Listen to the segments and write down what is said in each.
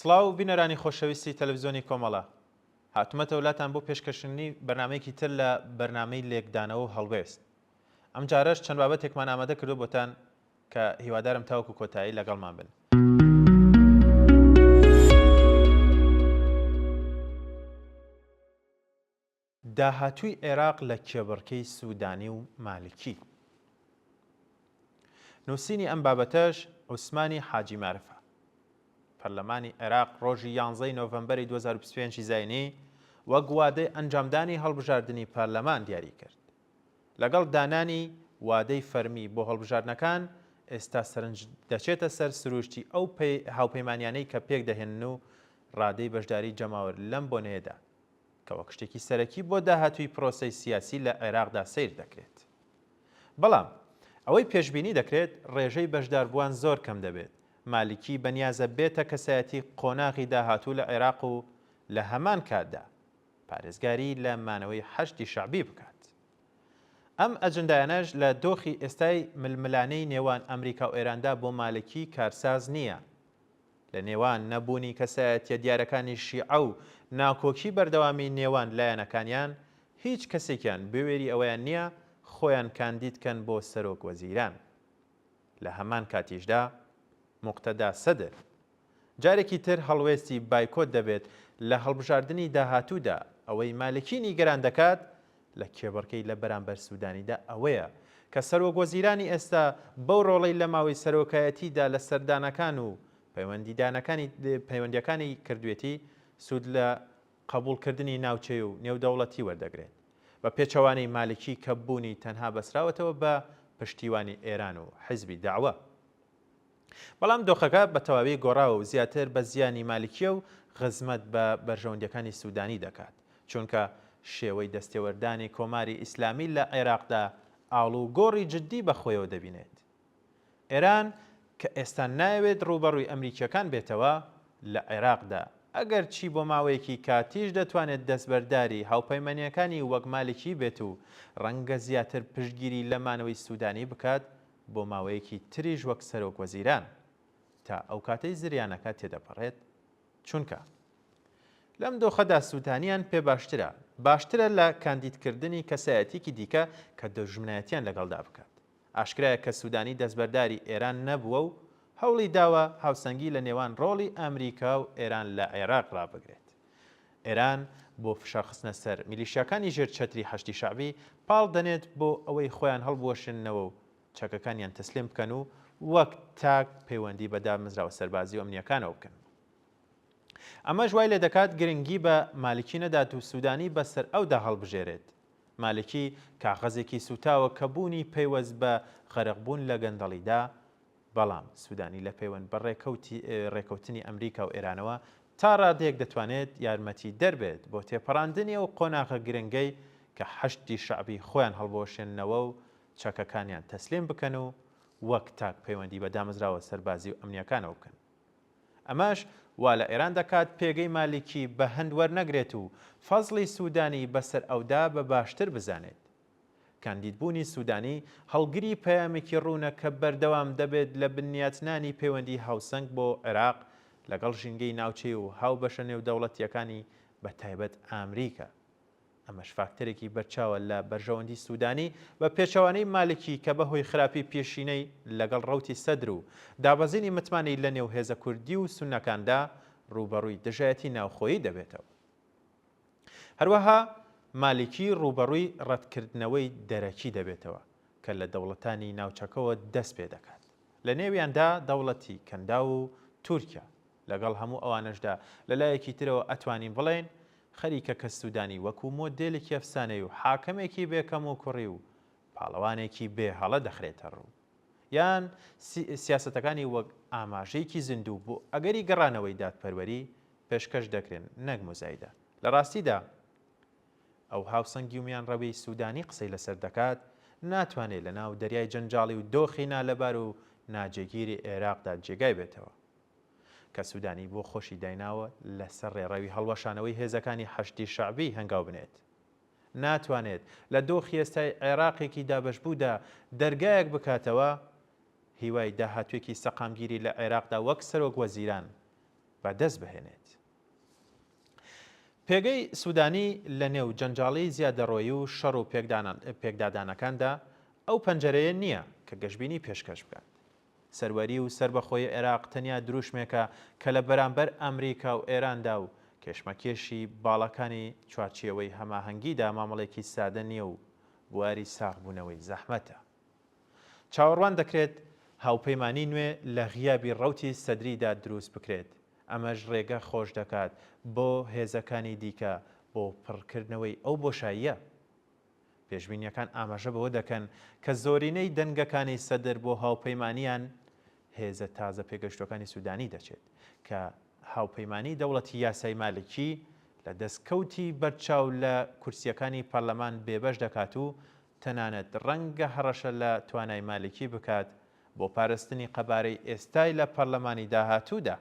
سڵاو بینەرانی خۆشەویستی تەلەڤیزیۆنی کۆمەڵە هاتوومەتە وڵاتان بۆ پێشکەشنی بەرنامەیەکی تر لە بەرنامەی لێکدانەوە و هەڵوێست. ئەم جارەش چەند بابەتێکمان ئامادە کردو بۆتان کە هیوادارم تاوەکو کۆتایی لەگەڵمان بن. داهاتووی عێراق لە کێبڕکەی سوودانی و مالکی. نووسینی ئەم بابەتەش عوسمانی حاجی مارفە. پەرلەمانی عێراق ڕۆژی 11 نۆڤەمبەری 2025 زاینی وەک وادەی ئەنجامدانی هەڵبژاردننی پەرلەمان دیاری کرد. لەگەڵ دانانی وادەی فەرمی بۆ هەڵبژاردنەکان ئێستا سەرنج دەچێتە سەر سروشتی ئەو هاوپەیمانیانەی کە پێک دەهێنن و ڕادەی بەشداری جەماوەر لەم بۆنەیەدا کە وەک شتێکی سەرەکی بۆ داهاتووی پرۆسەی سیاسی لە عێراقدا سیر دەکرێت. بەڵام ئەوەی پێشبینی دەکرێت ڕێژەی بەشداربووان زۆر کەم دەبێت. مالکی بەنیازە بێتە کەسایەتی قۆناغی داهاتوو لە عێراق و لە هەمان کاتدا پارێزگاری لە مانەوەی حەشتی شەعبی بکات. ئەم ئەجندایانەش لە دۆخی ئێستای ململانەی نێوان ئەمریکا و ئێراندا بۆ مالکی کارساز نییە. لە نێوان نەبوونی کەسایەتیە دیارەکانی شیعە و ناکۆکی بەردەوامی نێوان لایەنەکانیان هیچ کەسێکیان بوێری ئەوەیان نییە خۆیان کاندیدکەن بۆ سەرۆک وەزیران. لە هەمان کاتیشدا مقتەدا سەدر جارێکی تر هەڵوێستی بایکۆت دەبێت لە هەڵبژاردننی داهاتوودا. ئەوەی مالکی نیگەران دەکات لە کێبڕکەی لە بەرامبەر سوودانیدا ئەوەیە کە سەرۆک وەزیرانی ئێستا بەو ڕۆڵەی لە ماوەی سەرۆکایەتیدا لە سەردانەکان و پەیوەندیەکانی کردوێتی سوود لە قبولکردنی ناوچەی و نێودەوڵەتی وەردەگرێت بە پێچەوانەی مالکی کە بوونی تەنها بەسراوەتەوە بە پشتیوانی ئێران و حیزبی داوە. بەڵام دۆخەکە بە تەواوی گۆڕاوە و زیاتر بە زیانی مالکیە و خزمەت بە بەرژەوەندەکانی سوودانی دەکات، چونکە شێوەی دەستێوەردانی کۆماری ئیسلامی لە عێراقدا ئاڵوگۆڕی جددی بەخۆیەوە دەبینێت. ئێران کە ئێستا نایەوێت ڕوبەڕووی ئەمریکیەکان بێتەوە لە عێراقدا ئەگەر چی بۆ ماوەیەکی کاتیش دەتوانێت دەستبەرداری هاوپەیمانیەکانی وەک مالکی بێت و ڕەنگە زیاتر پشتگیری لە مانەوەی سوودانی بکات بۆ ماوەیەکی تریژ وەک سەرۆک وەزیران تا ئەو کاتەی زریانەکە تێدەپەڕێت، چونکە لەم دۆخەدا سوودانیان پێ باشترە لە کاندیدکردنی کەسایەتێکی دیکە کە دەژمنایەتیان لەگەڵدا بکات. ئاشکرایە کە سوودانی دەستبەرداری ئێران نەبووە و هەوڵی داوە هاوسەنگی لە نێوان ڕۆڵی ئەمریکا و ئێران لە عێراق ڕابگرێت. ئێران بۆ فشارخستنە سەر میلیشیاکانی ژێر چەتری حەشتی شەعبی پاڵ دەنێت بۆ ئەوەی خۆیان هەڵبوەشێننەوە و چەکەکانیان تەسلیم بکەن و وەک تاک پەیوەندی بە دامەزراوە سەربازی و ئەمنیەکانەوە بکەن. ئەمەش وای لێ دەکات گرنگی بە مالکی نەدات و سوودانی بەسەر ئەودا هەڵبژێرێت. مالکی کاغەزێکی سوتاوە کە بوونی پەیوەست بە غەرقبوون لە گەندەڵیدا، بەڵام سوودانی لە پەیوەند بە ڕێکەوتنی ئەمریکا و ئێرانەوە تا ڕادەیەک دەتوانێت یارمەتی دەربێت بۆ تێپەڕاندنی و قۆناغە گرنگەی کە حەشتی شەعبی خۆیان هەڵبۆشێننەوە و چەکەکانیان تەسلیم بکەن و وەک تاک پەیوەندی بە دامەزراوە سەربازی و ئەمنیەکانەوە بکەن. ئەمەش وا لە ئێران دەکات پێگەی مالکی بە هەند وەرنەگرێت و فەزڵی سوودانی بەسەر ئەودا بە باشتر بزانێت. کاندیدبوونی سوودانی هەڵگری پەیامێکی ڕوونە کە بەردەوام دەبێت لە بنیاتنانی پەیوەندی هاوسەنگ بۆ عێراق لەگەڵ ژینگەی ناوچەی و هاوبەشە نێودەوڵەتیەکانی بە تایبەت ئامریکا. ئەمەش فاکتەرێکی بەرچاوە لە بەرژەوەندی سوودانی بە پێچەوانەی مالکی کە بەهۆی خراپی پێشینەی لەگەڵ ڕەوتی سەدر و دابەزینی متمانی لە نێو هێزە کوردی و سونەکاندا ڕوبەڕووی دژایەتی ناوخۆیی دەبێتەوە. هەروەها مالکی ڕوبەڕووی ڕەتکردنەوەی دەرەکی دەبێتەوە کە لە دەوڵەتانی ناوچەکەوە دەست پێ دەکات. لە نێویاندا دەوڵەتی کەندا و تورکیا. لەگەڵ هەموو ئەوانشدا لەلایەکی ترەوە ئەتوانین بڵێن خەریکە کە سوودانی وەکو مۆدێلێکی ئەفسانەی و حاکمێکی بێکەم و کوڕی و پاڵەوانێکی بێهەڵە دەخرێتە ڕوو، یان سیاسەتەکانی وەک ئاماژەیەکی زیندوو بۆ ئەگەری گەڕانەوەی دادپەروەری پێشکەش دەکرێن نەک مۆزایدا. لە ڕاستیدا ئەو هاوسەنگی و میان ڕەوی سوودانی قسەی لەسەر دەکات ناتوانێت لە ناو دەریای جەنجاڵی و دۆخی نالەبار و ناجێگیری عێراقدا جێگای بێتەوە کە سوودانی بۆ خۆشی دایناوە لەسەر ڕێڕەوی هەڵوەشانەوەی هێزەکانی حەشتی شەعبی هەنگاو بنێت. ناتوانێت لە دۆخی ئێستای عێراقێکی دابەشبوودا دەرگایەک بکاتەوە هیوای داهاتوێکی سەقامگیری لە عێراقدا وەک سەرۆک وەزیران با دەست بهێنێت. پێگەی سوودانی لە نێو جەنجاڵی زیادەڕۆیی و شەڕ و پێکدادانەکاندا ئەو پەنجەرەیە نییە کە گەشتبینی پێشکەش بکات. سەروەری و سربەخۆی عێراق تەنیا دروشمێکە کە لە بەرامبەر ئەمریکا و ئێراندا و کێشمەکێشی باڵەکانی چوارچێوەی هەماهەنگیدا مامەڵێکی سادە نییە و بواری ساغبوونەوەی زەحمەتە. چاوەڕوان دەکرێت هاوپەیمانی نوێ لە غیابی ڕەوتی سەدریدا دروست بکرێت. ئەمەش ڕێگە خۆش دەکات بۆ هێزەکانی دیکە بۆ پڕکردنەوەی ئەو بۆشاییە. پێشبینیەکان ئاماژە بەوە دەکەن کە زۆرینەی دەنگەکانی سەدر بۆ هاوپەیمانیان هێزە تازە پێگەشتوەکانی سوودانی دەچێت کە هاوپەیمانی دەوڵەتی یاسای مالکی لە دەستکەوتی بەرچاو لە کورسیەکانی پەرلەمان بێبەش دەکات و تەنانەت ڕەنگە هەڕەشە لە توانای مالکی بکات بۆ پاراستنی قەبارەی ئێستای لە پەرلەمانی داهاتوودا.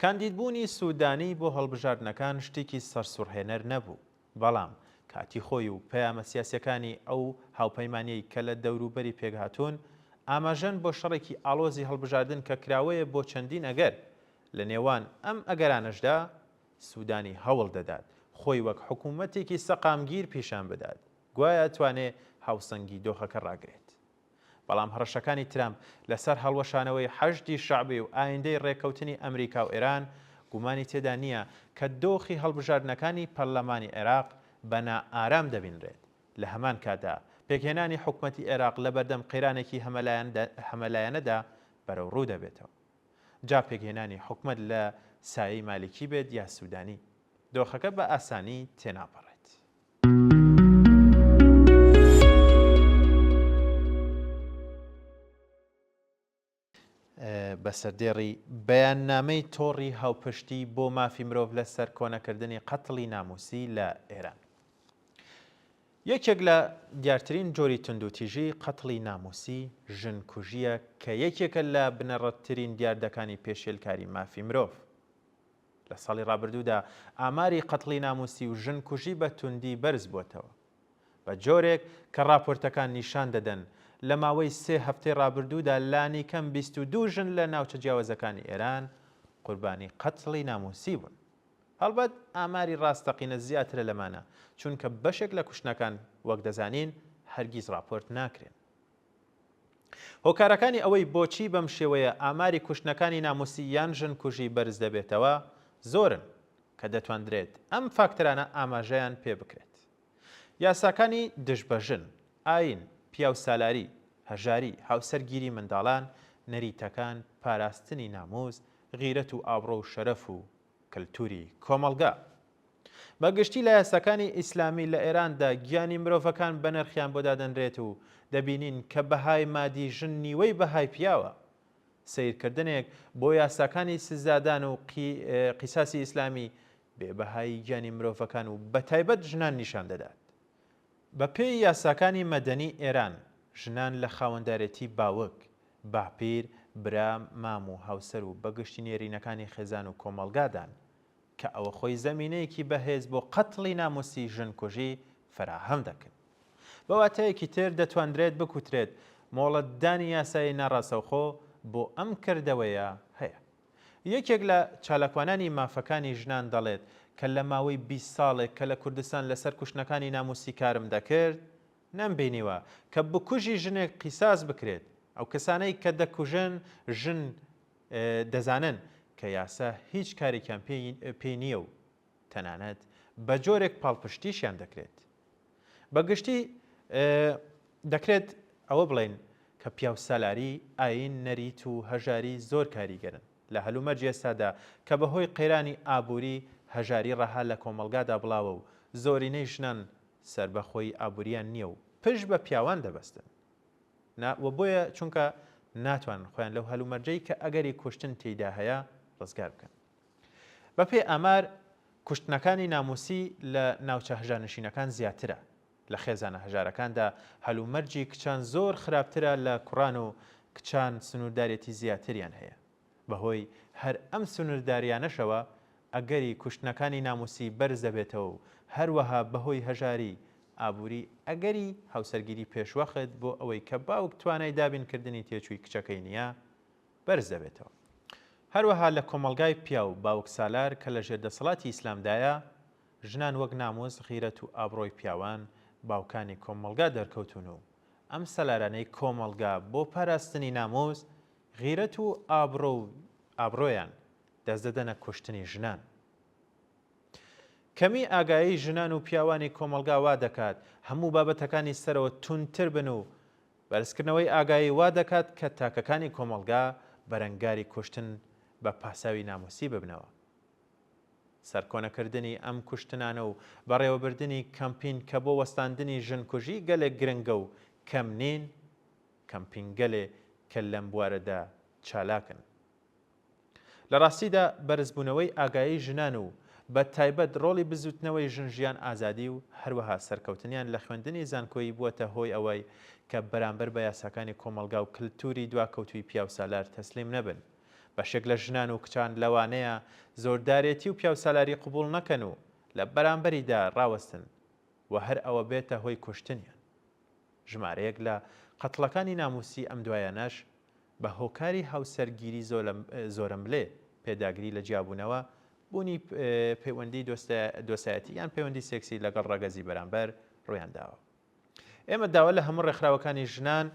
کاندیدبوونی سوودانی بۆ هەڵبژاردنەکان شتێکی سەرسوڕهێنەر نەبوو، بەڵام کاتی خۆی و پەیامە سیاسیەکانی ئەو هاوپەیمانیەی کە لە دەوروبەری پێکهاتوون ئاماژەن بۆ شەڕێکی ئاڵۆزی هەڵبژاردن کە کراوەیە بۆ چەندین ئەگەر. لە نێوان ئەم ئەگەرانەشدا سوودانی هەوڵ دەدات خۆی وەک حکوومەتێکی سەقامگیر پیشان بدات، گوایە ئەتوانێ هاوسەنگی دۆخەکە ڕاگرێت. بەڵام هەڕەشەکانی ترامپ لەسەر هەڵوەشانەوەی حەشدی شەعبی و ئایندەی ڕێکەوتنی ئەمریکا و ئێران گومانی تێدا نییە کە دۆخی هەڵبژاردنەکانی پەرلەمانی عێراق بە نائارام دەبینرێت. لە هەمان کاتدا پێکهێنانی حکوومەتی عێراق لە بەردەم قەیرانێکی هەمەلایەنەدا بەرەو ڕوو دەبێتەوە. جا پێکهێنانی حکوومەت لە سایەی مالکی بێت یا سوودانی، دۆخەکە بە ئاسانی تێناپەڕێت. بەسەردێڕی بەیاننامەی تۆڕی هاوپشتی بۆ مافی مرۆڤ لەسەر کۆنەکردنی قەتڵی ناموسی لە ئێران. یەکێک لە دیارترین جۆری توندوتیژی قەتڵی ناموسی ژنکوژیە کە یەکێکە لە بنەڕەتترین دیاردەکانی پێشێلکاری مافی مرۆڤ. لە ساڵی ڕابردوودا ئاماری قەتڵی ناموسی و ژنکوژی بە توندی بەرز بووتەوە بە جۆرێک کە راپۆرتەکان نیشان دەدەن لە ماوەی 3 هەفتەی ڕابردوودا لانی کەم 22 ژن لە ناوچە جیاوازەکانی ئێران قوربانی قەتڵی ناموسی بوون. هەڵبەت ئاماری ڕاستەقینە زیاترە لەمانە، چونکە بەشێک لە کوشتنەکان وەک دەزانین هەرگیز راپۆرت ناکرێن. هۆکارەکانی ئەوەی بۆچی بەم شێوەیە ئاماری کوشتنەکانی ناموسی یان ژنکوژی بەرز دەبێتەوە زۆرن کە دەتوانرێت ئەم فاکتەرانە ئاماژەیان پێ بکرێت. یاساکانی دژبەژن، ئاین، پیا و سالاری، هەژاری، هاوسەرگیری منداڵان، نەریتەکان، پاراستنی ناموس، غیرەت و ئابڕۆ و شەرەف و کەلتوری کۆمەڵگا. بەگشتی لە یاساکانی ئیسلامی لە ئێراندا گیانی مرۆڤەکان بە نرخیان بۆ دادەنرێت و دەبینین کە بەهای مادی ژن نیوەی بەهای پیاوە. سیرکردنێک بۆ یاساکانی سزادان و قیساسی ئیسلامی بێبەهایی گیانی مرۆڤەکان و بەتایبەت ژنان نیشان دەدات. بە پێی یاساکانی مەدەنی ئێران ژنان لە خاوەندارێتی باوک، باپیر، برا، مام و هاوسەر و بەگشتی نێرینەکانی خێزان و کۆمەڵگادان کە ئەوە خۆی زەمینەیەکی بەهێز بۆ قەتڵی ناموسی ژنکوژی فراهەم دەکەن. بەواتەیەکی تر دەتوانرێت بکوترێت مۆڵەتدانی یاسای ناڕاستەوخۆ بۆ ئەم کردەوەیە هەیە. یەکێک لە چالاکوانانی مافەکانی ژنان دەڵێت کە لە ماوەی 20 ساڵێک کە لە کوردستان لەسەر کوشتنەکانی ناموسی کارم دەکرد نەمبینیوە کە بکوژی ژنێک قیساس بکرێت. ئەو کەسانەی کە دەکوژن ژن دەزانن کە یاسا هیچ کارێکیان پێی نییە و تەنانەت بە جۆرێک پاڵپشتیشیان دەکرێت. بەگشتی دەکرێت ئەوە بڵێن کە پیا و سالاری، ئاین، نەریت و هەژاری زۆر کاریگەرن لە هەلومەرج ئێستادا کە بەهۆی قەیرانی ئابووری هەژاری ڕەها لە کۆمەڵگادا بڵاوە و زۆرینەی ژنان سربەخۆی ئابووریان نییە و پشت بە پیاوان دەبەستن. و بۆیە چونکە ناتوانن خۆیان لەو هەلومەرجەی کە ئەگەری کوشتن تێیدا هەیە ڕزگار بکەن. بەپێی ئامار کوشتنەکانی ناموسی لە ناوچە هەژارنشینەکان زیاترە. لە خێزانە هەژارەکاندا هەلومەرجی کچان زۆر خراپترە لە کوڕان و کچان سنووردارێتی زیاتریان هەیە. بەهۆی هەر ئەم سنوورداریانەشەوە ئەگەری کوشتنەکانی ناموسی بەرز دەبێتەوە و هەروەها بەهۆی هەژاری ئابووری ئەگەری هاوسەرگیری پێشوەخت بۆ ئەوەی کە باوک توانای دابینکردنی تێچووی کچەکەی نییە بەرز دەبێتەوە. هەروەها لە کۆمەڵگای پیا و باوکسالار کە لە ژێردەسەڵاتی ئیسلامدایە ژنان وەک ناموس غیرەت و ئابڕۆی پیاوان باوکانی کۆمەڵگا دەرکەوتون و ئەم سەلارانەی کۆمەڵگا بۆ پاراستنی ناموس غیرەت و ئابڕۆیان دەستدەدەنە کوشتنی ژنان. کەمی ئاگایی ژنان و پیاوانی کۆمەڵگا وا دەکات هەموو بابەتەکانی سەرەوە تونتر بن و بەرزکردنەوەی ئاگایی وا دەکات کە تاکەکانی کۆمەڵگا بەرەنگاری کوشتن بە پاساوی ناموسی ببنەوە. سەرکۆنەکردنی ئەم کوشتنانە و بەڕێوەبردننی کەمپین کە بۆ وەستاندنی ژنکوژی گەلێک گرنگە و کەم نین کەمپینگەلێ کە لەم بوارەدا چالاکن. لە ڕاستیدا بەرزبوونەوەی ئاگایی ژنان و بە تایبەت ڕۆڵی بزوتنەوەی ژنژیان ئازادی و هەروەها سەرکەوتنیان لە خوێندنی زانکۆیی بووەتە هۆی ئەوەی کە بەرامبەر بە یاساکانی کۆمەڵگا و کللتوری دواکەوتوی پیاوسالار تەسلیم نەبن. بەشێک لە ژنان و کچان لەوانەیە زۆردارێتی و پیاوسالاری قبول نەکەن و لە بەرامبەریدا ڕاوەستن و هەر ئەوە بێتە هۆی کوشتنیان. ژمارەیەک لە قەتڵەکانی ناموسی ئەم دوایانەش بە هۆکاری هاوسەرگیری زۆرەملێ پێداگری لە جیابوونەوە بوونی پەیوەندی دۆسایەتی یان پەیوەندی سێکسی لەگەڵ ڕەگەزی بەرامبەر ڕویان داوە. ئێمە داوا لە هەموو ڕێکخراوەکانی ژنان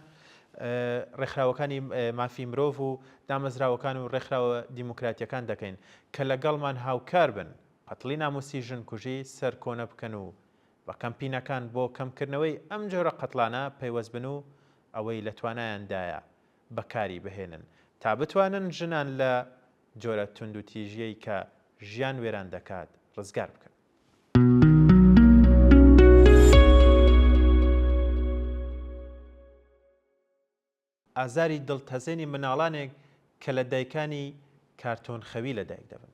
ڕێکخراوەکانی مافی مرۆڤ و دامەزراوەکان و ڕێکخراوە دیموکراتیەکان دەکەین کە لەگەڵمان هاوکار بن قەتڵی ناموسی ژنکوژی سەرکۆنە بکەن و بە کەمپینەکان بۆ کەمکردنەوەی ئەم جۆرە قەتڵانە پەیوەست بن و ئەوەی لە توانایاندایە بەکاری بهێنن تا بتوانن ژنان لە جۆرە تونند و تیژیەی کە ژیان وێران دەکات ڕزگار بکەن. ئازاری دڵتەزێنی مناڵانێک کە لە دایکانی کارتۆن خەوی لەدایک دەبن.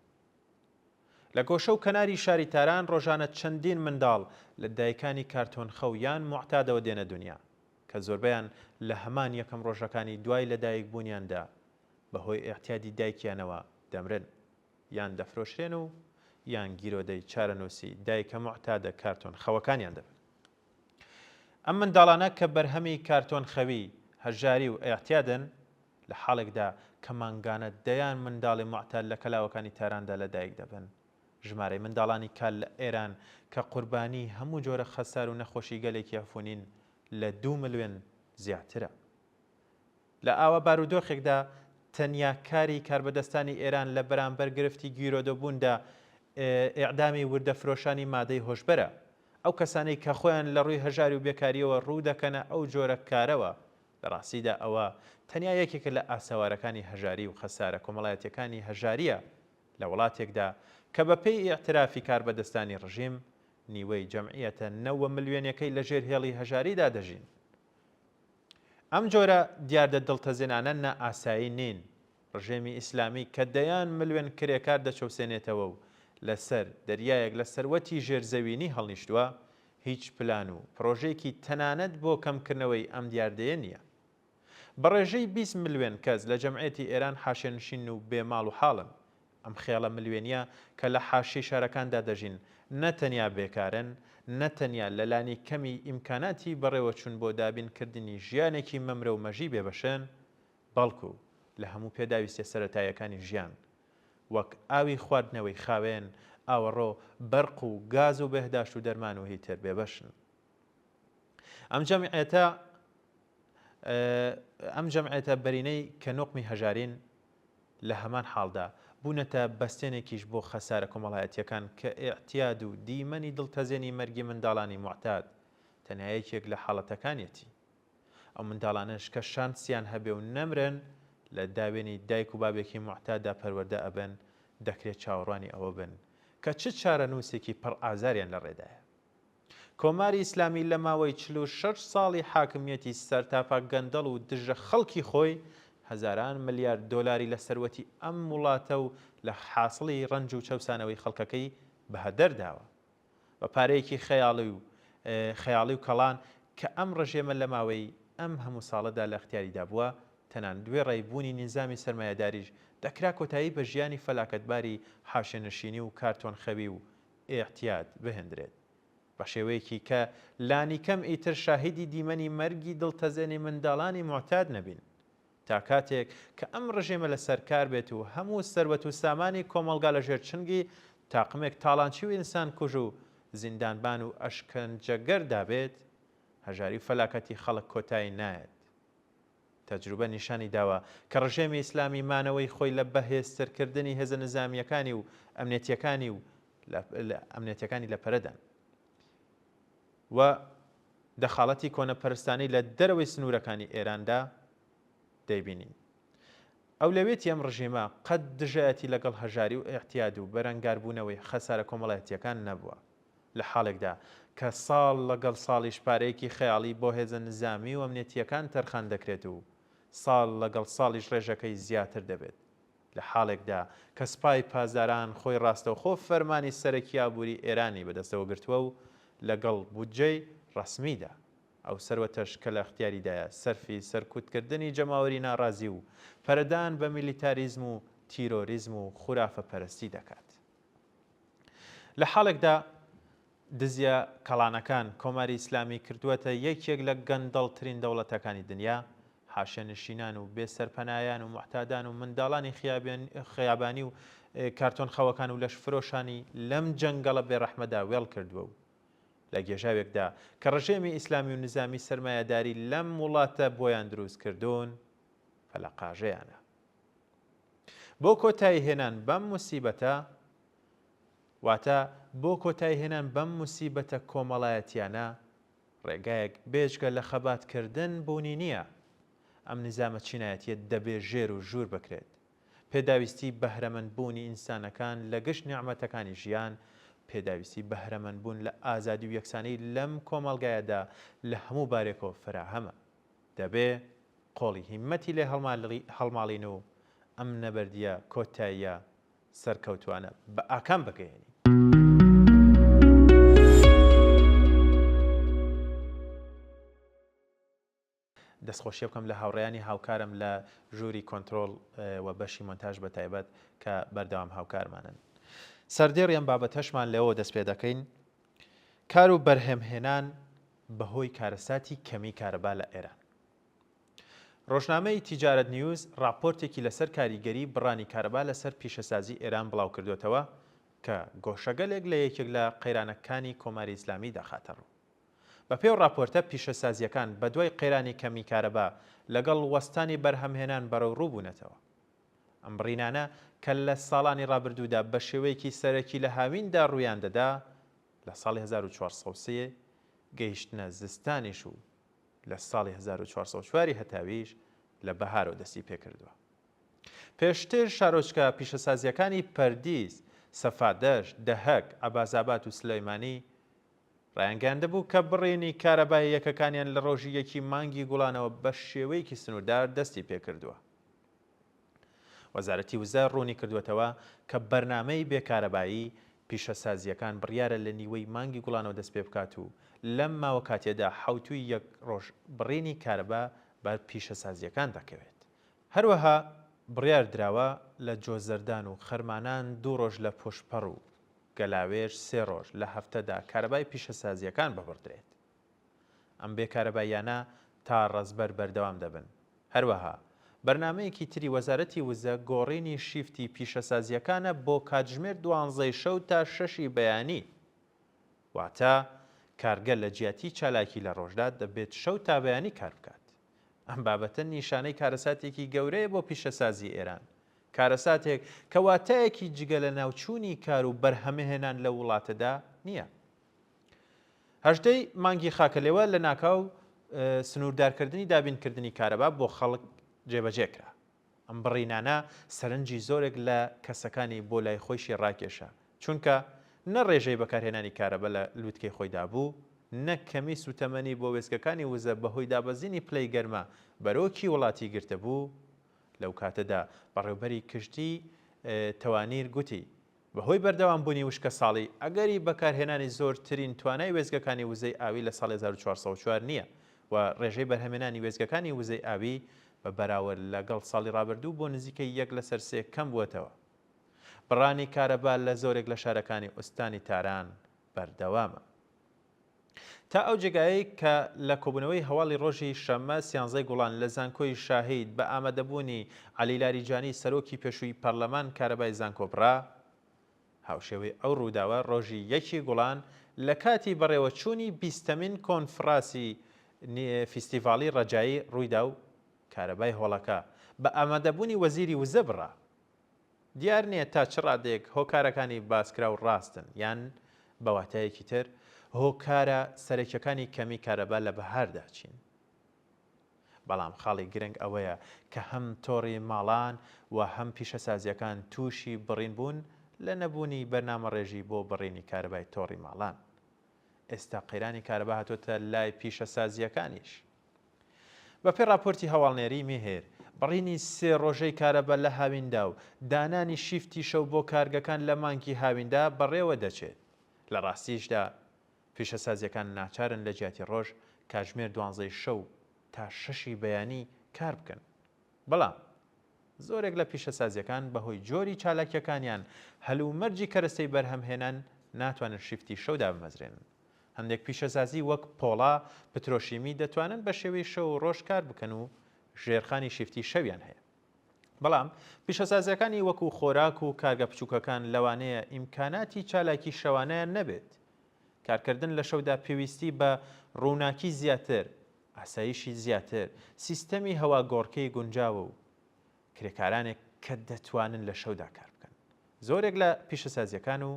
لە گۆشە و کەناری شاری تاران ڕۆژانە چەندین منداڵ لە دایکانی کارتۆن خەویان معتادەوە دێنە دنیا کە زۆربیان لە هەمان یەکەم ڕۆژەکانی دوای لەدایک بوونیاندا بەهۆی ئێحتیادی دایکیانەوە دەمرن یان دەفرۆشرێن و یان گیرۆدەی چارەنووسی دایکە معتادە کارتۆن خەوەکانیان دەبن. ئەم منداڵانە کە بەرهەمی کارتۆن خەوی هەژاری و ئێحتیادن لە حاڵێکدا کە مانگانە دەیان منداڵی معتاد لە کەلاوەکانی تاراندا لەدایک دەبن. ژمارەی منداڵانی کال لە ئێران کە قوربانی هەموو جۆرە خەسار و نەخۆشی گەلێکی ئەفونین لە 2 ملیۆن زیاترە. لە ئاوە بارودۆخێکدا تەنیا کاری کاربەدەستانی ئێران لە بەرامبەر گرفتی گیرۆدەبووندا ئیعدامی وردەفرۆشانی مادەی هۆشبەرە. ئەو کەسانەی کە خۆیان لە ڕووی هەژاری و بێکاریەوە ڕوو دەکەنە ئەو جۆرە کارەوە لە ڕاستیدا ئەوە تەنیا یەکێکە لە ئاسەوارەکانی هەژاری و خەسارە کۆمەڵایەتیەکانی هەژاریە لە وڵاتێکدا کە بەپێی ئیعترافی کاربەدەستانی ڕژیم نیوەی جەمعیەتە 9 ملیۆنەکەی لە ژێر هێڵی هەژاریدا دەژین. ئەم جۆرە دیاردە دڵتەزێنانە نە ئاسایی نین. ڕژێمی ئیسلامی کە دەیان ملیۆن کرێکار دەچەوسێنێتەوە و لەسەر دەریایەک لە سەروەتی ژێرزەوینی هەڵنیشتووە هیچ پلان و پرۆژێکی تەنانەت بۆ کەمکردنەوەی ئەم دیاردەیە نییە. بەڕێژەی 20 ملیۆن کەس لە جەمعیەتی ئێران حاشێنشین و بێماڵ و حاڵن. ئەم خێڵە ملیۆنیە کە لە حاشیە شارەکاندا دەژین نەتەنیا بێکارن نەتەنیا لەلانی کەمی ئیمکاناتی بەڕێوەچوون بۆ دابینکردنی ژیانێکی مەمرە و مەژی بێبەشێن بەڵکو لە هەموو پێداویستە سەرەتایەکانی ژیان وەک ئاوی خواردنەوەی خاوێن ئاوەڕۆ بەرق و گاز و بەهداشت و دەرمان و هیتر بێبەشن. ئەم جەمعیەتە بەرینەی کە نۆقمی هەژارین لە هەمان حاڵدا بوونەتە بەستێنێکیش بۆ خەسارە کۆمەڵایەتیەکان کە ئیعتیاد و دیمەنی دڵتەزێنی مەرگی منداڵانی معتاد تەنایەکێک لە حاڵەتەکانیەتی. ئەو منداڵانش کە شانسیان هەبێ و نەمرن لە داوێنی دایک و بابێکی معتاددا پەروەردە ئەبن دەکرێت چاوەڕوانی ئەوە بن کە چ چارەنووسێکی پڕ ئازاریان لە ڕێدایە. کۆماری ئیسلامی لە ماوەی 46 ساڵی حاکمیەتی سەرتاپا گەندەڵ و دژە خەڵکی خۆی هەزاران ملیارد دۆلاری لە سەروەتی ئەم وڵاتە و لە حاصڵی ڕەنج و چەوسانەوەی خەڵکەکەی بەهەدەر داوە بە پارەیەکی خەیاڵی و کەڵان کە ئەم ڕژێمە لە ماوەی ئەم هەموو ساڵەدا لە اختیاریدا بووە تەنان دوێ ڕێبوونی نیزامی سەرمایەداریش دەکرا کۆتایی بە ژیانی فەلاکەتباری حاشێنشینی و کارتۆن خەوی و ئێحتیاد بهێنرێت بە شێوەیەکی کە لانی کەم ئیتر شاهیدی دیمەنی مەرگی دڵتەزێنی منداڵانی معتاد نەبین. تا کاتێک کە ئەم ڕژێمە لە سەرکار بێت و هەموو سەروەت و سامانی کۆمەڵگا لە ژێر چنگی تاقمێک تاڵانچی و ئینسان کوژ و زیندانبان و ئەشکەنجەگەر دابێت هەژاری و فەلاکەتی خەڵک کۆتایی نایەت. تەجروبە نیشانی داوە کە ڕژێمی ئیسلامی مانەوەی خۆی لە بەهێزترکردنی هێزە نظامیەکانی و ئەمنیەتەکانی لە پەرەدان و دەخاڵەتی کۆنەپەرستانی لە دەرەوەی سنوورەکانی ئێراندا دەیبینین. ئەو لەوێتی ئەم ڕژێمە قەت دژایەتی لەگەڵ هەژاری و ئێحتیاد و بەرەنگاربوونەوەی خەسارە کۆمەڵایەتیەکان نەبووە لە حاڵێکدا کە ساڵ لەگەڵ ساڵی شپارەیەکی خەیاڵی بۆ هێزە نظامی و ئەمنیەتیەکان تەرخان دەکرێت و ساڵ لەگەڵ ساڵیش ڕێژەکەی زیاتر دەبێت لە حاڵێکدا کە سپای پازاران خۆی ڕاستەوخۆ فەرمانی سەرەکی ئابووری ئێرانی بەدەستەوە گرتووە و لەگەڵ بودجەی ڕەسمیدا ئەو سەروەتەش کە لە اختیاریدایە سەرفی سەرکوتکردنی جەماوەری ناڕازی و پەرەدان بە میلیتاریزم و تیرۆریزم و خوراافە پەرستی دەکات. لە حاڵێکدا دزیە کەڵانەکان کۆماری ئیسلامی کردووەتە یەکێک لە گەندەڵترین دەوڵەتەکانی دنیا، حاشیەنشینان و بێسەرپەنایان و محتادان و منداڵانی خەیابانی و کارتۆن خەوەکان و لەش فرۆشانی لەم جەنگەڵە بێڕەحمەدا وێڵ کردووە و لە گێژاوێکدا کە ڕژێمی ئیسلامی و نظامی سەرمایەداری لەم وڵاتە بۆیان دروست کردوون فەلەقاژەیانە. بۆ کۆتایی هێنان بەم موسیبەتە واتە بۆ کۆتایی هێنان بەم موسیبەتە کۆمەڵایەتیانە ڕێگایەک بێژگە لە خەباتکردن بوونی نییە. ئەم نظامە چینایەتیە دەبێ ژێر و ژوور بکرێت. پێداویستی بەهرەمەندبوونی ئینسانەکان لە گشت نیعمەتەکانی ژیان، پێداویستی بەهرەمەندبوون لە ئازادی و یەکسانی لەم کۆمەڵگایەدا لە هەموو بارێکەوە فراهەمە. دەبێ قۆڵی هیممەتی لێ هەڵماڵین و ئەم نەبەردیە کۆتاییە سەرکەوتوانە بە ئاکام بگەێنی. دەستخۆشیە بکەم لە هاوڕێیانی هاوکارم لە ژووری کۆنتترۆل و بەشی مۆنتاژ بە تایبەت کە بەردەوام هاوکارمانن. سەردێڕیان بابەتەشمان لەوە دەست پێ دەکەین کار و بەرهەمهێنان بەهۆی کارەساتی کەمی کارەبا لە ئێران. ڕۆژنامەی تیجارەت نیوز راپۆرتێکی لەسەر کاریگەری بڕانی کارەبا لەسەر پیشەسازی ئێران بڵاو کردوێتەوە کە گۆشەگەلێک لە یەکێک لە قەیرانەکانی کۆماری ئیسلامی داخاتە ڕوو. بە پێو راپۆرتە پیشەسازیەکان بە دوای قەیرانی کەمی کارەبا لەگەڵ وەستانی بەرهەمهێنان بەرەو ڕووبوونەتەوە. ئەم بڕینانە کە لە ساڵانی ڕابردوودا بە شێوەیەکی سەرەکی لە هاویندا ڕوویان دەدا لە ساڵی 1403 گەیشتنە زستانیش و لە ساڵی 1404 هەتاویش لە بەهارەوە دەستی پێکردووە. پێشتر شارۆچکە پیشەسازیەکانی پەردیس، سەفادەش، دەهەک، ئەبازابات و سلەیمانی ڕایانگەاندە بوو کە بڕێنی کارەبای یەکەکانیان لە ڕۆژی یەکی مانگی گوڵانەوە بە شێوەیەکی سنووردار دەستی پێکردووە. وەزارەتی وزە ڕوونی کردوێتەوە کە بەرنامەی بێکارەبایی پیشەسازیەکان بڕیارە لە نیوەی مانگی گوڵانەوە دەست پێ بکات و لەم ماوە کاتێدا حوتوی یەک ڕۆژ بڕێنی کارەبا بە پیشەسازیەکان دەکەوێت. هەروەها بڕیار دراوە لە جۆزەردان و خەرمانان 2 ڕۆژ لە پۆشپەڕ و گەلاوێژ 3 ڕۆژ لە هەفتەدا کارەبای پیشەسازیەکان ببڕدرێت. ئەم بێکارەباییانە تا ڕەزبەر بەردەوام دەبن. هەروەها بەرنامەیەکی تری وەزارەتی وزە گۆڕینی شیفتی پیشەسازیەکانە بۆ کاتژمێر 12 شەو تا 6 بەیانی، واتە کارگەر لە جیاتی چالاکی لە ڕۆژدا دەبێت شەو تا بەیانی کار بکات. ئەم بابەتە نیشانەی کارەساتێکی گەورەیە بۆ پیشەسازی ئێران، کارەساتێک کە واتایەکی جگە لە ناوچوونی کار و بەرهەمهێنان لە وڵاتەدا نییە. هەژدەی مانگی خاکەلێوە لە ناکاو سنووردارکردنی دابینکردنی کارەبا بۆ خەڵک جێبەجێکرا. ئەم بڕینانە سەرنجی زۆرێک لە کەسەکانی بۆ لای خۆیشی ڕاکێشە، چونکە نە ڕێژەی بەکارهێنانی کارەبە لە لووتکەی خۆیدا بوو، نە کەمی سوتەمەنی بۆ وێستگەکانی وزە بەهۆی دابەزینی پلەی گەرمە بەرۆکی وڵاتی گرتە بوو. لەو کاتەدا بەڕێوەبەری کشتی تەوانیر گوتی بەهۆی بەردەوام بوونی وشکە ساڵی ئەگەری بەکارهێنانی زۆرترین توانای وێزگەکانی وزەی ئاوی لە ساڵی 1404 نییە و ڕێژەی بەرهەمهێنانی وێزگەکانی وزەی ئاوی بە بەراورد لەگەڵ ساڵی ڕابردوو بۆ نزیکەی 1/3 کەم بووەتەوە. بڕانی کارەبا لە زۆرێک لە شارەکانی ئوستانی تاران بەردەوامە. تا ئەو جێگایەی کە لە کۆبوونەوەی هەواڵی ڕۆژی شەممە 13 گوڵان لە زانکۆی شاهید بە ئامادەبوونی عەلی لاریجانی سەرۆکی پێشووی پەرلەمان کارەبای زانکۆبڕا، هاوشێوەی ئەو ڕووداوە ڕۆژی 1 گوڵان لە کاتی بەڕێوەچوونی 20مین کۆنفراسی فیستیڤاڵی ڕەجایی ڕوویدا و کارەبای هۆڵەکە بە ئامادەبوونی وەزیری وزە بڕا. دیار نییە تا چ ڕادێک هۆکارەکانی باسکرا و ڕاستن یان بەواتایەکی تر هۆکارە سەرەکیەکانی کەمی کارەبا لە بەهاردا چین. بەڵام خاڵی گرنگ ئەوەیە کە هەم تۆڕی ماڵان و هەم پیشەسازیەکان تووشی بڕین بوون لە نەبوونی بەرنامە ڕێژی بۆ بڕینی کارەبای تۆڕی ماڵان. ئێستا قەیرانی کارەبا هاتوۆتە لای پیشەسازیەکانیش. بەپێی راپۆرتی هەواڵنێری میهێر، بڕینی 3 ڕۆژەی کارەبا لە هاویندا و دانانی شیفتی شەو بۆ کارگەکان لە مانگی هاویندا بەڕێوە دەچێت. لە ڕاستیشدا پیشەسازیەکان ناچارن لە جیاتی ڕۆژ کاتژمێر 12 شەو تا 6 بەیانی کار بکەن. بەڵام زۆرێک لە پیشەسازیەکان بەهۆی جۆری چالاکیەکانیان هەلومەرجی کەرەستەی بەرهەمهێنان ناتوانن شیفتی شەودا بمەزرێنن. هەندێک پیشەسازی وەک پۆڵا پترۆشیمی دەتوانن بە شێوەی شەو و ڕۆژ کار بکەن و ژێرخانی شیفتی شەویان هەیە. بەڵام پیشەسازیەکانی وەکو خۆراک و کارگە بچووکەکان لەوانەیە ئیمکاناتی چالاکی شەوانەیان نەبێت. کارکردن لە شەودا پێویستی بە ڕووناکی زیاتر، ئاسایشی زیاتر، سیستەمی هەوا گۆڕکەی گونجاوە و کرێکارانێک کە دەتوانن لە شەودا کار بکەن. زۆرێک لە پیشەسازیەکان و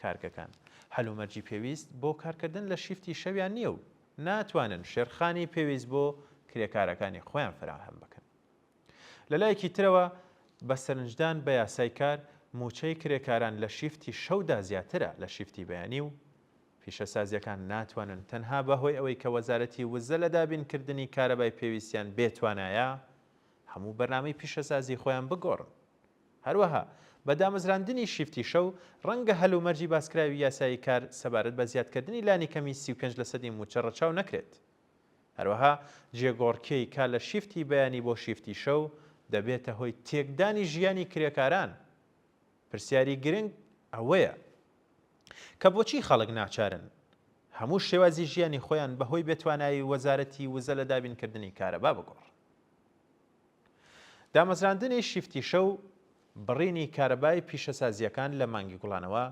کارگەکان هەلومەرجی پێویست بۆ کارکردن لە شیفتی شەویان نییە و ناتوانن شێرخانی پێویست بۆ کرێکارەکانی خۆیان فراهم بکەن. لەلایەکی ترەوە بە سەرنجدان بە یاسای کار موچەی کرێکاران لە شیفتی شەودا زیاترە لە شیفتی بەیانی و پیشەسازیەکان ناتوانن تەنها بەهۆی ئەوەی کە وەزارەتی وزە لە دابینکردنی کارەبای پێویستیان بێتوانایە هەموو بەرنامەی پیشەسازی خۆیان بگۆڕن. هەروەها بە دامەزراندنی شیفتی شەو ڕەنگە هەلومەرجی باسکراوی یاسایی کار سەبارەت بە زیادکردنی لانی کەمی 35% موچە ڕەچاو نەکرێت. هەروەها جێگۆڕکەی کار لە شیفتی بەیانی بۆ شیفتی شەو دەبێتە هۆی تێکدانی ژیانی کرێکاران. پرسیاری گرنگ ئەوەیە کە بۆچی خەڵک ناچارن هەموو شێوازی ژیانی خۆیان بەهۆی بێتوانایی وەزارەتی وزە لە دابینکردنی کارەبا بگۆڕ. دامەزراندنی شیفتی شەو بڕینی کارەبای پیشەسازیەکان لە مانگی گوڵانەوە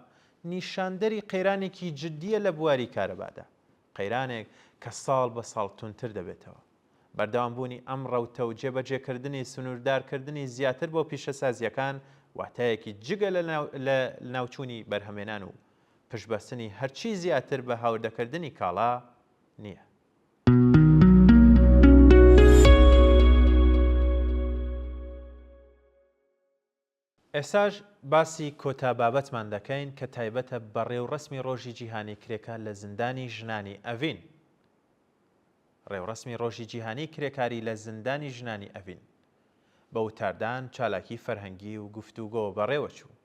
نیشاندەری قەیرانێکی جددیە لە بواری کارەبادا. قەیرانێک کە ساڵ بە ساڵ تونتر دەبێتەوە. بەردەوامبوونی ئەم ڕەوتە و جێبەجێکردنی سنووردارکردنی زیاتر بۆ پیشەسازیەکان واتایەکی جگە لە ناوچوونی بەرهەمێنان و پشبەستنی هەرچی زیاتر بە هاوردەکردنی کاڵا نییە. ئێساژ باسی کۆتا بابەتمان دەکەین کە تایبەتە بە ڕێوڕەسمی ڕۆژی جیهانی کرێکە لە زیندانی ژنانی ئەڤین. ڕێوڕەسمی ڕۆژی جیهانی کرێکاری لە زیندانی ژنانی ئەڤین بە وتاردان چالاکی فەرهەنگی و گفتوگۆ بەڕێوەچوو.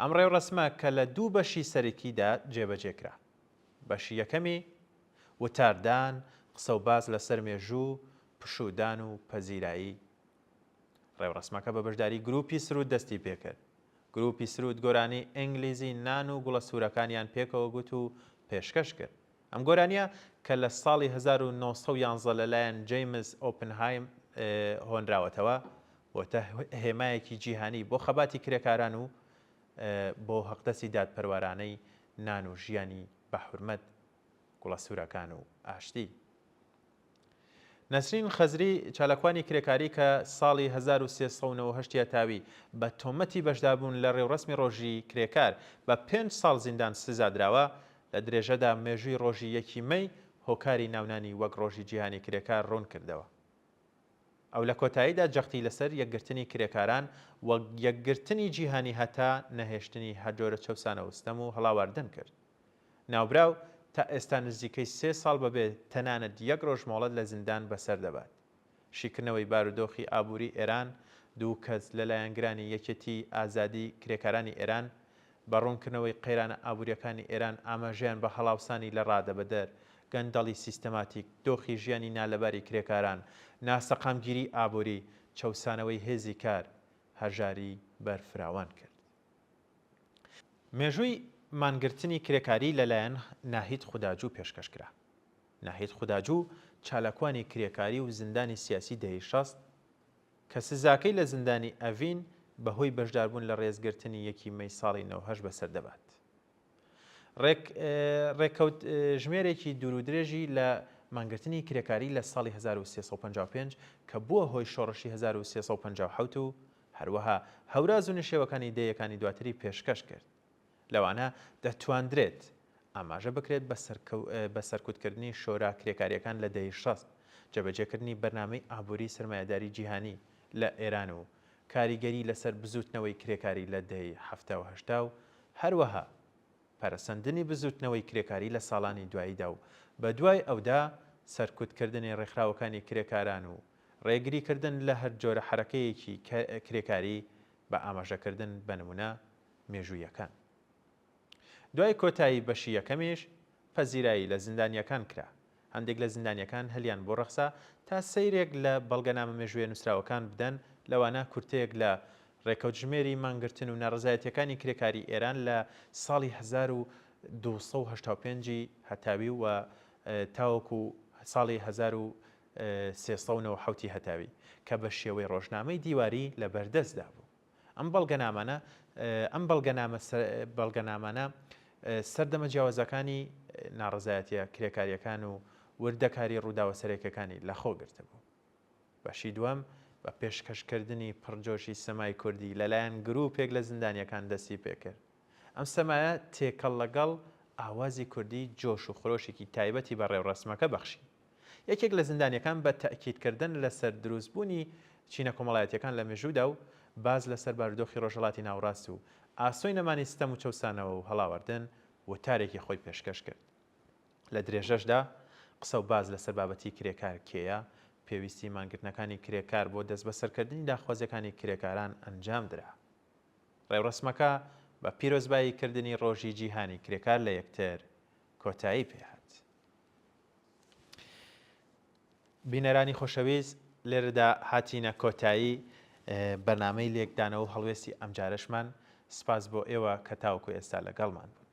ئەم ڕێوڕەسمە کە لە 2 بەشی سەرەکیدا جێبەجێکرا. بەشی یەکەمی وتاردان، قسە و باز لەسەر مێژوو، پشودان و پەزیرایی. ڕێوڕەسمەکە بە بەشداری گروپی سرود دەستی پێکرد. گروپی سرود گۆرانی ئینگلیزی نان و گوڵە سوورەکانیان پێکەوە گوت و پێشکەش کرد. ئەم گۆرانیە کە لە ساڵی 1911 لەلایەن جەیمز ئۆپنهایم هۆنراوەتەوە بۆتە هێمایەکی جیهانی بۆ خەباتی کرێکاران و بۆ هەقدەسی دادپەروەرانەی نان و ژیانی بە حورمەت گوڵە سوورەکان و ئاشتی. نەسرین خەزری چالاکوانی کرێکاری کە ساڵی 1398 تاوی بە تۆمەتی بەشدابوون لە ڕێوڕەسمی ڕۆژی کرێکار بە 5 ساڵ زیندان سزادراوە لە درێژەدا مێژووی ڕۆژی 1 مەی هۆکاری ناونانی وەک ڕۆژی جیهانی کرێکار ڕوون کردەوە. ئەو لە کۆتاییدا جەختی لەسەر یەکگرتنی کرێکاران وەک یەکگرتنی جیهانی هەتا نەهێشتنی هەرجۆرە چەوسانە وستەم و هەڵاواردن کرد. ناوبراو تا ئێستا نزیکەی 3 ساڵ بەبێت تەنانەت 1 ڕۆژ مۆڵەت لە زیندان بەسەر دەبات. شیکردنەوەی بارودۆخی ئابووری ئێران 2 کەس لەلایەنگرانی یەکێتی ئازادی کرێکارانی ئێران بە ڕوونکردنەوەی قەیرانە ئابووریەکانی ئێران ئاماژیان بە هەڵاوسانی لە ڕادەبەدەر، گەندەڵی سیستەماتیک، دۆخی ژیانی نالەباری کرێکاران، ناسەقامگیری ئابووری، چەوسانەوەی هێزی کار، هەژاری بەرفراوان کرد. مێژووی مانگرتنی کرێکاری لەلایەن ناهید خوداجوو پێشکەشکرا. ناهید خوداجوو چالاکوانی کرێکاری و زیندانی سیاسی دەهەی 60 کە سزاکەی لە زیندانی ئەڤین بەهۆی بەشداربوون لە ڕێزگرتنی 1 مەی ساڵی 1970 بەسەردەبات. ڕێککەوت ژمێرێکی دوور و درێژی لە مانگرتنی کرێکاری لە ساڵی 1355 کە بووە هۆی شۆڕشی 1357 و هەروەها هەوراز و نشێوەکانی دەیەکانی دواتری پێشکەش کرد. لەوانە دەتوانرێت ئاماژە بکرێت بە سەرکوتکردنی شۆرا کرێکاریەکان لە دەهەی 60 جێبەجێکردنی بەرنامەی ئابووری سرمایه‌داری جیهانی لە ئێران و کاریگەری لەسەر بزوتنەوەی کرێکاری لە دەهەی 70 و 80 و هەروەها پەرەسەندنی بزوتنەوەی کرێکاری لە ساڵانی دواییدا و بە دوای ئەودا سەرکوتکردنی ڕێکخراوەکانی کرێکاران و ڕێگریکردن لە هەر جۆرە حرەکەیەکی کرێکاری بە ئاماژەکردن بە نمونە مێژوویەکان. دوای کۆتایی بەشی یەکەمیش پەزیرایی لە زیندانیەکان کرا. هەندێک لە زیندانیەکان هەلیان بۆ ڕەخسا تا سەیرێک لە بەڵگەنامە مێژوویە نووسراوەکان بدەن، لەوانە کورتەیەک لە ڕێکەوتژمێری مانگرتن و ناڕزایەتیەکانی کرێکاری ئێران لە ساڵی 1285 هەتاوی و تاوەکو ساڵی 1390 هەتاوی کە بە شێوەی ڕۆژنامەی دیواری لە بەردەستدا بوو. ئەم بەڵگەنامانە سەردەمە جیاوازەکانی ناڕزایەتیە کرێکاریەکان و وردەکاری ڕووداوە سەرەکیەکانی لەخۆ گرتبوو. بەشی دووەم بە پێشکەشکردنی پڕجۆشی سەمای کوردی لەلایەن گروپێک لە زیندانیەکان دەستی پێکرد. ئەم سەمایە تێکەڵ لەگەڵ ئاوازی کوردی جۆش و خرۆشێکی تایبەتی بە ڕێوڕسمەکە بەخشی. یەکێک لە زیندانیەکان بە تەئکیدکردن لەسەر دروستبوونی چینە کۆمەڵایەتیەکان لە مێژوودا و باز لەسەر بارودۆخی ڕۆژهەڵاتی ناوڕاست و ئاسۆی نەمانی ستەم و چەوسانەوە و هەڵاوەردن وتارێکی خۆی پێشکەش کرد. لە درێژەشدا قسە و باز لەسەر بابەتی کرێکار کێیە، پێویستی مانگرتنەکانی کرێکار بۆ دەست بەسەرکردنی داخوازیەکانی کرێکاران ئەنجام درا. ڕێوڕسمەکە بە پیرۆزبایی کردنی ڕۆژی جیهانی کرێکار لە یەکتر کۆتایی پێهات. بینەرانی خۆشەویست، لێرەدا هاتینە کۆتایی بەرنامەی لێکدانەوە و هەڵوێستی ئەم جارەشمان. سپاس بۆ ئێوە کە تاوەکو ئێستا لەگەڵمان بوون.